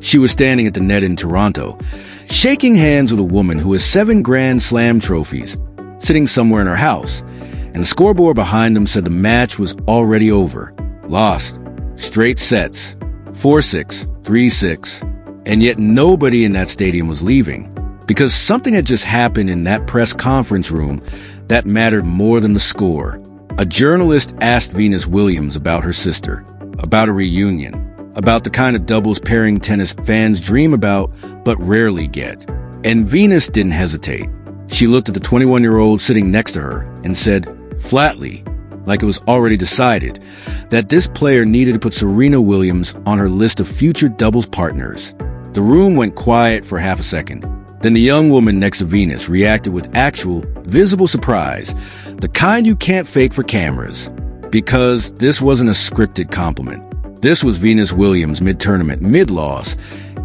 She was standing at the net in Toronto, shaking hands with a woman who has 7 Grand Slam trophies, sitting somewhere in her house, and the scoreboard behind them said the match was already over. Lost. Straight sets. 4-6, 3-6. And yet nobody in that stadium was leaving, because something had just happened in that press conference room that mattered more than the score. A journalist asked Venus Williams about her sister, about a reunion, about the kind of doubles pairing tennis fans dream about but rarely get. And Venus didn't hesitate. She looked at the 21-year-old sitting next to her and said, flatly, like it was already decided, that this player needed to put Serena Williams on her list of future doubles partners. The room went quiet for half a second. Then the young woman next to Venus reacted with actual, visible surprise, the kind you can't fake for cameras. Because this wasn't a scripted compliment. This was Venus Williams mid-tournament, mid-loss,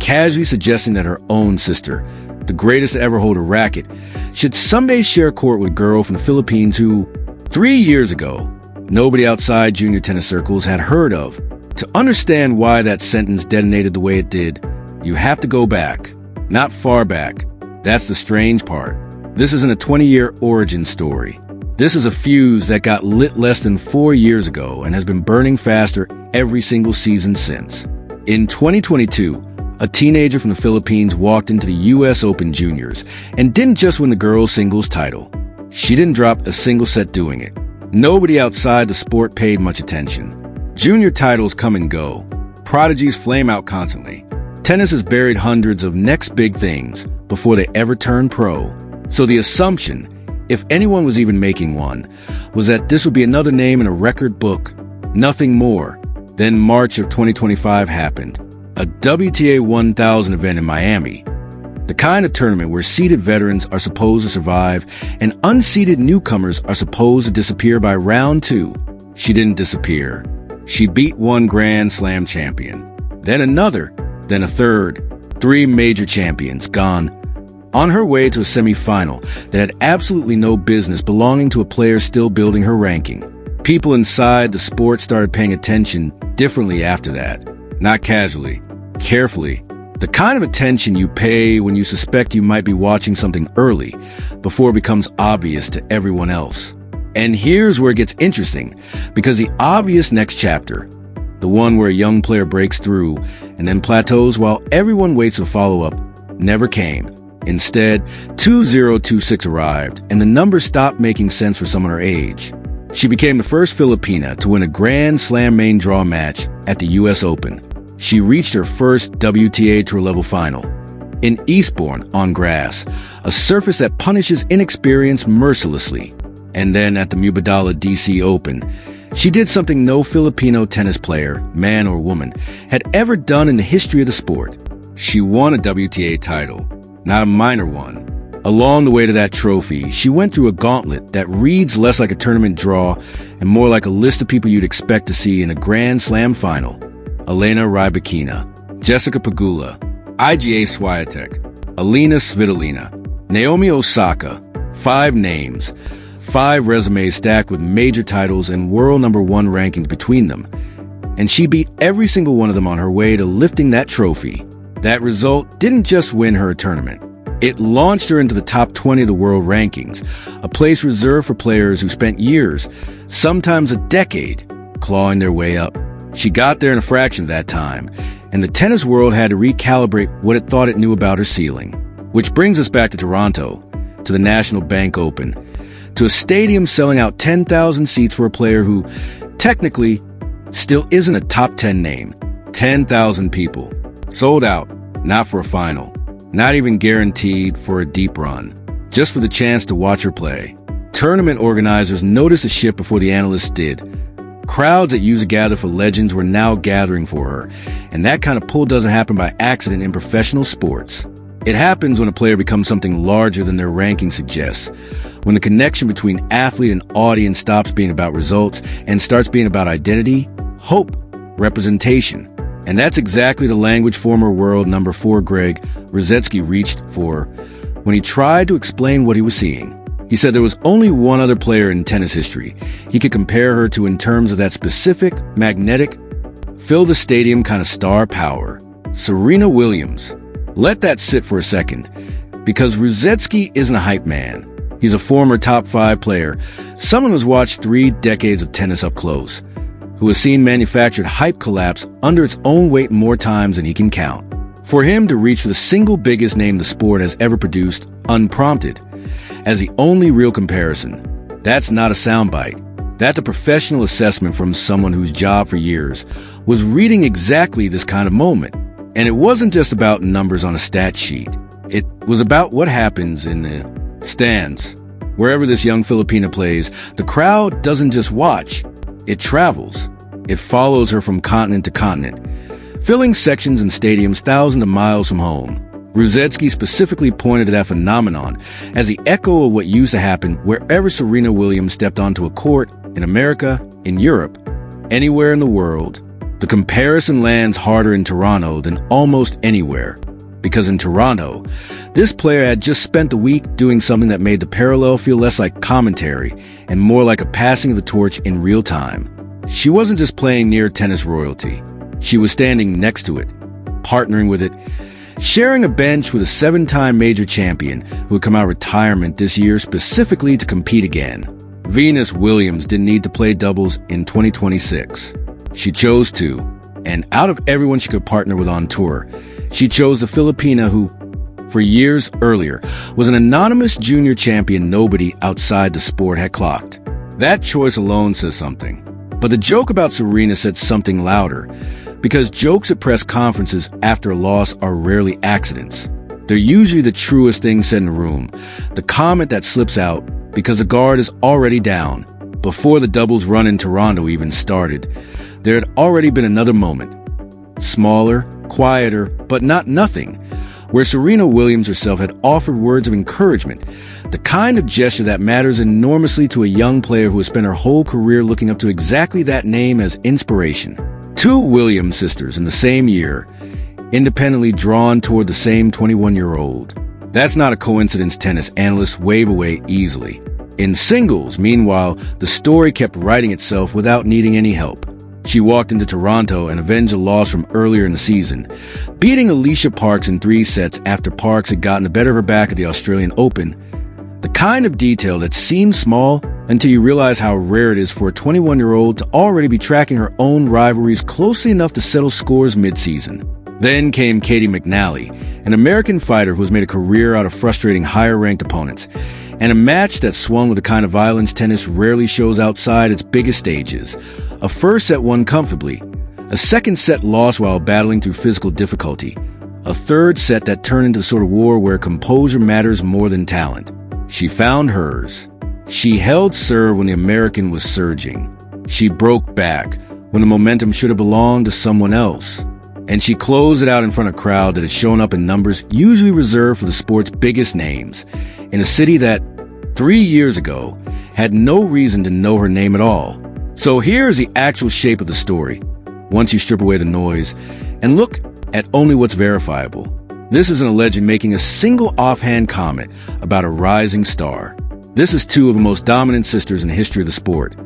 casually suggesting that her own sister, the greatest to ever hold a racket, should someday share court with a girl from the Philippines who, 3 years ago, nobody outside junior tennis circles had heard of. To understand why that sentence detonated the way it did, you have to go back. Not far back. That's the strange part. This isn't a 20-year origin story. This is a fuse that got lit less than 4 years ago and has been burning faster every single season since. In 2022, a teenager from the Philippines walked into the U.S. Open Juniors and didn't just win the girls' singles title. She didn't drop a single set doing it. Nobody outside the sport paid much attention. Junior titles come and go. Prodigies flame out constantly. Tennis has buried hundreds of next big things before they ever turn pro. So the assumption, if anyone was even making one, was that this would be another name in a record book. Nothing more. Then March of 2025 happened. A WTA 1000 event in Miami. The kind of tournament where seeded veterans are supposed to survive and unseeded newcomers are supposed to disappear by round 2. She didn't disappear. She beat one Grand Slam champion. Then another. Then a third. 3 major champions gone. On her way to a semi-final that had absolutely no business belonging to a player still building her ranking. People inside the sport started paying attention differently after that. Not casually. Carefully. The kind of attention you pay when you suspect you might be watching something early before it becomes obvious to everyone else. And here's where it gets interesting, because the obvious next chapter, the one where a young player breaks through and then plateaus while everyone waits for follow-up, never came. Instead, 2026 arrived, and the number stopped making sense for someone her age. She became the first Filipina to win a Grand Slam main draw match at the U.S. Open. She reached her first WTA Tour level final in Eastbourne on grass, a surface that punishes inexperience mercilessly. And then at the Mubadala DC Open, she did something no Filipino tennis player, man or woman, had ever done in the history of the sport. She won a WTA title, not a minor one. Along the way to that trophy, she went through a gauntlet that reads less like a tournament draw and more like a list of people you'd expect to see in a Grand Slam final. Elena Rybakina, Jessica Pegula, Iga Swiatek, Alina Svitolina, Naomi Osaka. 5 names, 5 resumes stacked with major titles and world number 1 rankings between them. And she beat every single one of them on her way to lifting that trophy. That result didn't just win her a tournament. It launched her into the top 20 of the world rankings, a place reserved for players who spent years, sometimes a decade, clawing their way up. She got there in a fraction of that time, and the tennis world had to recalibrate what it thought it knew about her ceiling. Which brings us back to Toronto, to the National Bank Open, to a stadium selling out 10,000 seats for a player who, technically, still isn't a top 10 name. 10,000 people. Sold out, not for a final. Not even guaranteed for a deep run. Just for the chance to watch her play. Tournament organizers noticed a shift before the analysts did. Crowds that used to gather for legends were now gathering for her, and that kind of pull doesn't happen by accident in professional sports. It happens when a player becomes something larger than their ranking suggests, when the connection between athlete and audience stops being about results and starts being about identity, hope, representation. And that's exactly the language former world number 4 Greg Rosetsky reached for when he tried to explain what he was seeing. He said there was only one other player in tennis history he could compare her to in terms of that specific, magnetic, fill the stadium kind of star power. Serena Williams. Let that sit for a second, because Ruzetsky isn't a hype man. He's a former top 5 player, someone who's watched 3 decades of tennis up close, who has seen manufactured hype collapse under its own weight more times than he can count. For him to reach for the single biggest name the sport has ever produced, unprompted, as the only real comparison, that's not a soundbite. That's a professional assessment from someone whose job for years was reading exactly this kind of moment. And it wasn't just about numbers on a stat sheet. It was about what happens in the stands. Wherever this young Filipina plays, the crowd doesn't just watch, it travels. It follows her from continent to continent, filling sections and stadiums thousands of miles from home. Ruzetsky specifically pointed to that phenomenon as the echo of what used to happen wherever Serena Williams stepped onto a court in America, in Europe, anywhere in the world. The comparison lands harder in Toronto than almost anywhere, because in Toronto, this player had just spent the week doing something that made the parallel feel less like commentary and more like a passing of the torch in real time. She wasn't just playing near tennis royalty. She was standing next to it, partnering with it, sharing a bench with a 7-time major champion who had come out of retirement this year specifically to compete again. Venus Williams didn't need to play doubles in 2026. She chose to, and out of everyone she could partner with on tour, she chose the Filipina who, for years earlier, was an anonymous junior champion nobody outside the sport had clocked. That choice alone says something. But the joke about Serena said something louder, because jokes at press conferences after a loss are rarely accidents. They're usually the truest thing said in the room, the comment that slips out because the guard is already down. Before the doubles run in Toronto even started, there had already been another moment, smaller, quieter, but not nothing, where Serena Williams herself had offered words of encouragement, the kind of gesture that matters enormously to a young player who has spent her whole career looking up to exactly that name as inspiration. 2 Williams sisters in the same year, independently drawn toward the same 21-year-old. That's not a coincidence tennis analysts wave away easily. In singles, meanwhile, the story kept writing itself without needing any help. She walked into Toronto and avenged a loss from earlier in the season, beating Alicia Parks in 3 sets after Parks had gotten the better of her back at the Australian Open. The kind of detail that seems small until you realize how rare it is for a 21-year-old to already be tracking her own rivalries closely enough to settle scores mid-season. Then came Caty McNally, an American fighter who has made a career out of frustrating higher-ranked opponents, and a match that swung with the kind of violence tennis rarely shows outside its biggest stages. A first set won comfortably, a second set lost while battling through physical difficulty, a third set that turned into the sort of war where composure matters more than talent. She found hers. She held serve when the American was surging. She broke back when the momentum should have belonged to someone else. And she closed it out in front of a crowd that had shown up in numbers usually reserved for the sport's biggest names, in a city that, 3 years ago, had no reason to know her name at all. So here's the actual shape of the story, once you strip away the noise and look at only what's verifiable. This is an alleged making a single offhand comment about a rising star. This is 2 of the most dominant sisters in the history of the sport.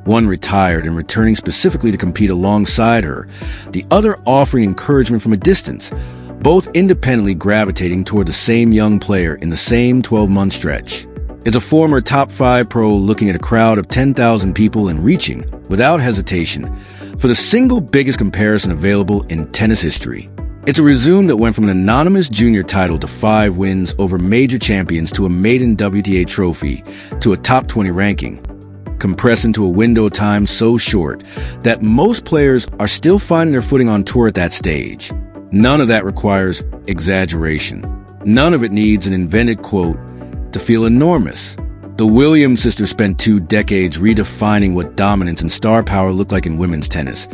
One retired and returning specifically to compete alongside her, the other offering encouragement from a distance, both independently gravitating toward the same young player in the same 12-month stretch. It's a former top 5 pro looking at a crowd of 10,000 people and reaching, without hesitation, for the single biggest comparison available in tennis history. It's a resume that went from an anonymous junior title to 5 wins over major champions to a maiden WTA trophy to a top 20 ranking, compressed into a window of time so short that most players are still finding their footing on tour at that stage. None of that requires exaggeration. None of it needs an invented quote to feel enormous. The Williams sisters spent 2 decades redefining what dominance and star power look like in women's tennis.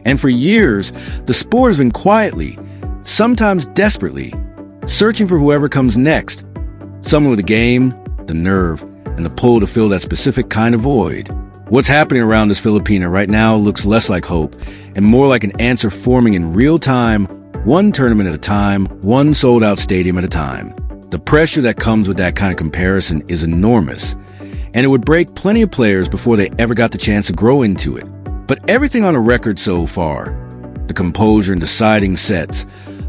And for years, the sport has been quietly, sometimes desperately, searching for whoever comes next. Someone with the game, the nerve, and the pull to fill that specific kind of void. What's happening around this Filipina right now looks less like hope and more like an answer forming in real time, one tournament at a time, one sold-out stadium at a time. The pressure that comes with that kind of comparison is enormous, and it would break plenty of players before they ever got the chance to grow into it. But everything on a record so far, the composure in deciding sets,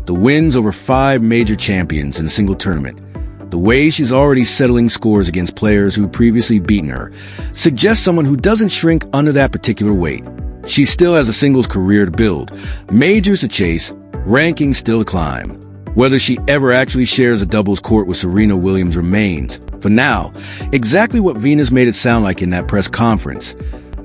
The wins over 5 major champions in a single tournament, the way she's already settling scores against players who previously beaten her, suggests someone who doesn't shrink under that particular weight. She still has a singles career to build, majors to chase, rankings still to climb. Whether she ever actually shares a doubles court with Serena Williams remains, for now, exactly what Venus made it sound like in that press conference.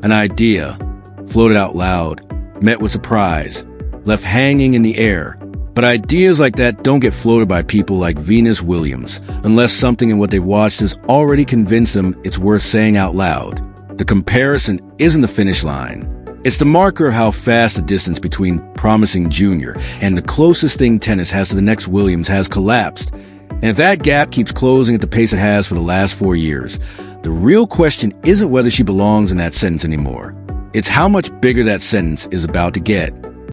An idea, floated out loud, met with surprise, left hanging in the air. But ideas like that don't get floated by people like Venus Williams, unless something in what they've watched has already convinced them it's worth saying out loud. The comparison isn't the finish line. It's the marker of how fast the distance between promising junior and the closest thing tennis has to the next Williams has collapsed. And if that gap keeps closing at the pace it has for the last 4 years, the real question isn't whether she belongs in that sentence anymore. It's how much bigger that sentence is about to get.